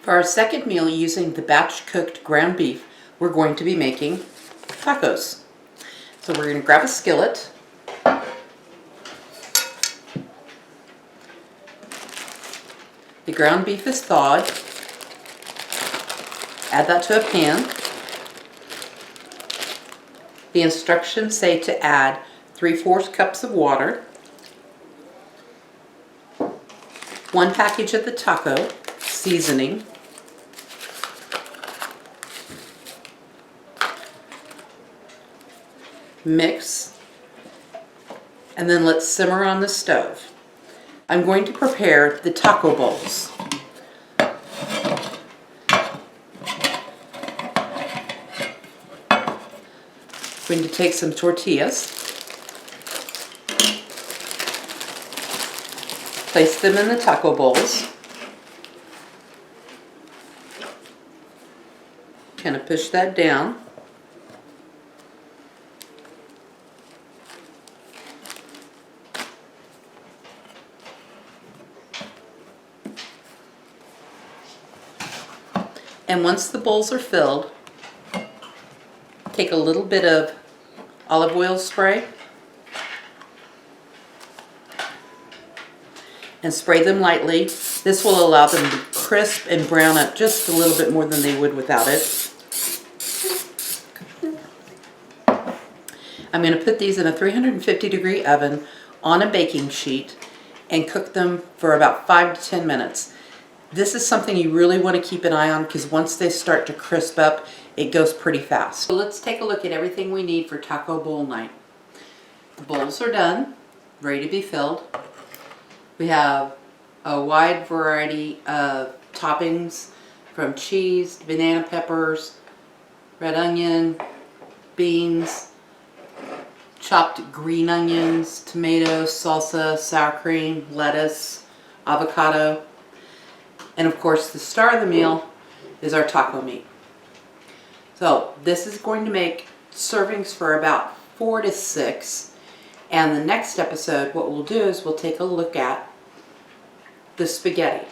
For our second meal using the batch cooked ground beef, we're going to be making tacos. So we're going to grab a skillet. The ground beef is thawed. Add that to a pan. The instructions say to add 3/4 cups of water, 1 package of the taco seasoning, mix, and then let's simmer on the stove. I'm going to prepare the taco bowls. I'm going to take some tortillas, place them in the taco bowls, kind of push that down. And once the bowls are filled, take a little bit of olive oil spray and spray them lightly. This will allow them to crisp and brown up just a little bit more than they would without it. I'm going to put these in a 350-degree oven on a baking sheet and cook them for about 5 to 10 minutes. This is something you really want to keep an eye on because once they start to crisp up, it goes pretty fast. So let's take a look at everything we need for taco bowl night. The bowls are done, ready to be filled. We have a wide variety of toppings from cheese, banana peppers, red onion, beans, chopped green onions, tomatoes, salsa, sour cream, lettuce, avocado. And of course, the star of the meal is our taco meat. So this is going to make servings for about 4 to 6. And the next episode, what we'll do is we'll take a look at the spaghetti.